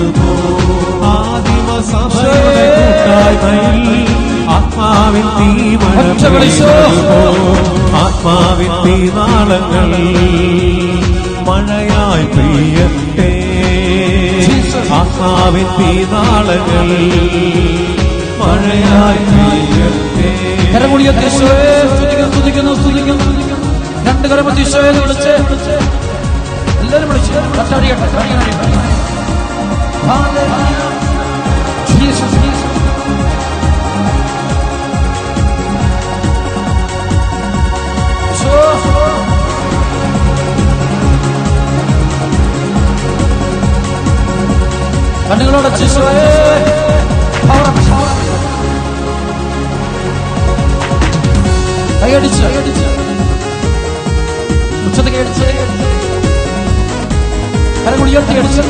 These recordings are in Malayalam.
പെയ്തതുപോ ആദിമസഭയുടെ കൂട്ടായ്മയിൽ ആത്മാവിൻ തീമഴ പെയ്തതുപോ ആത്മാവിൻ തീനാളങ്ങളിൽ മഴയായി പെയ്യട്ടെ ആത്മാവിൻ തീനാളങ്ങളിൽ മഴയായി പെയ്യട്ടെ. രണ്ട് കരമത്തി ഈശോയെ വിളിച്ച് എല്ലാവരും വിളിച്ച് കട്ടടിയട്ടെ. കണ്ണുകളോടെ ഈശോയെ കൈയടിച്ച് ഉച്ചത്തിൽ കൈയടിച്ച് കരങ്ങൾ ഉയർത്തി അടിച്ച്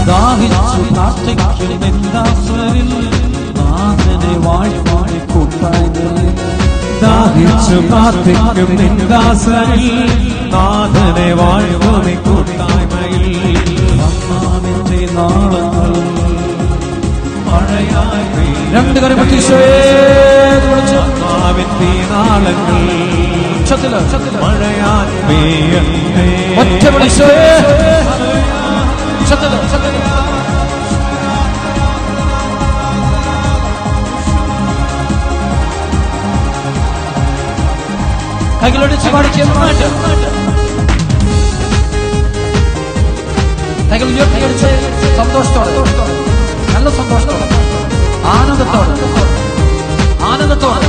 ദാഹിച്ചു പ്രാർത്ഥിക്കുമെന്നാസരിൽ നാഥനെ വാഴ്വാഴി കൂട്ടായ്മയിൽ ദാഹിച്ചു പ്രാർത്ഥിക്കും നിന്ദാസരിൽ നാഥനെ വാഴ്വാഴി കൂട്ടായ്മയിൽ ആത്മാവിന്റെ നാളങ്ങൾ മഴയായി രണ്ട് കരമത്തി ഈശോയെ വിളിച്ച് ആത്മാവിൻ തീനാളങ്ങൾ മഴയായി പെയ്യട്ടെ. ഒറ്റ വിളിശോയെ കൈകളടിച്ച് പാടിച്ച് കൈകൾ ഉയർത്തിയടിച്ച് സന്തോഷത്തോടെ നല്ല സന്തോഷത്തോടെ ആനന്ദത്തോടെ ആനന്ദത്തോടെ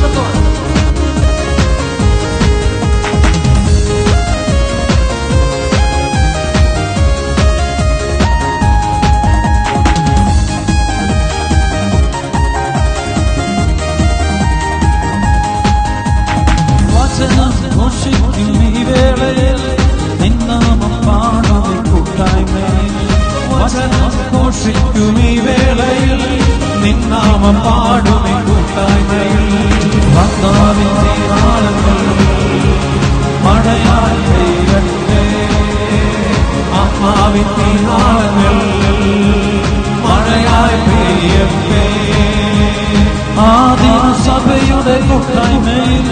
ഘോഷിക്കും ഈ വേളയിൽ നിന്നാമം പാടുമേ കൂട്ടായ്മയിൽ ആത്മാവിന്റെ നാളങ്ങൾ മഴയായി പെയ്യട്ടെ ആത്മാവിന്റെ നാളങ്ങൾ മഴയായി പെയ്യട്ടെ ആദിമസഭയുടെ കൂട്ടായ്മയിൽ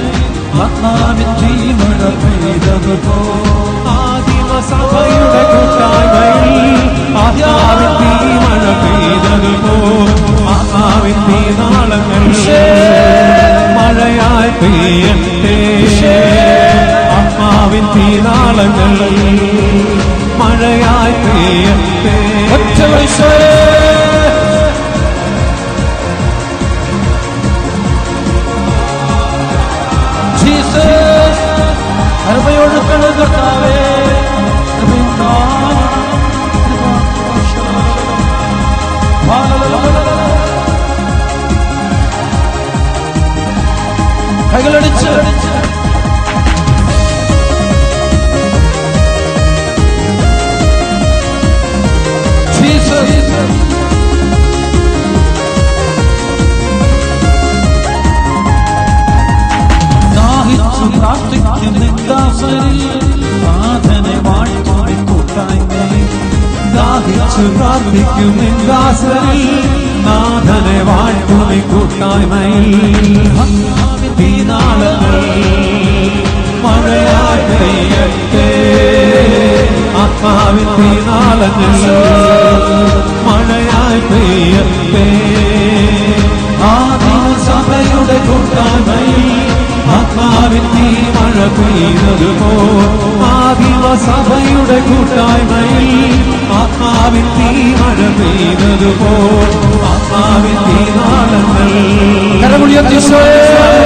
ആത്മാവിന്റെ മഴ പെയ്തതുപോ ആദിമസഭയുടെ കൂട്ടായ്മയിൽ ആത്മാവിൻ തീമഴ പെയ്തതുപോ ആത്മാവിൻ തീനാളങ്ങൾ മഴയായി പെയ്യട്ടെ ആത്മാവിൻ തീനാളങ്ങൾ മഴയായി പെയ്യട്ടെ. കർമ്മയൊഴുക്കൾ കർത്താവേ കൈകളടിച്ച് ദാഹിച്ചു പ്രാർത്ഥിക്കും നിന്ദാസരിൽ നാഥനെ വാഴ്വാഴി കൂട്ടായ്മയിൽ ദാഹിച്ചു പ്രാർത്ഥിക്കും നിന്ദാസരിൽ നാഥനെ വാഴ്ത്തുമി കൂട്ടായ്മയിൽ തീനാളങ്ങൾ മഴയായി പെയ്യട്ടെ ആത്മാവിൻ തീനാളങ്ങൾ മഴയായി പെയ്യട്ടെ ആദിമസഭയുടെ കൂട്ടായ്മയിൽ ആത്മാവിൻ തീമഴ പെയ്തതുപോ ആദിമസഭയുടെ കൂട്ടായ്മയിൽ ആത്മാവിൻ തീമഴ പെയ്തതുപോ ആത്മാവിൻ തീനാളങ്ങൾ കരമുടിയ ഈശോയെ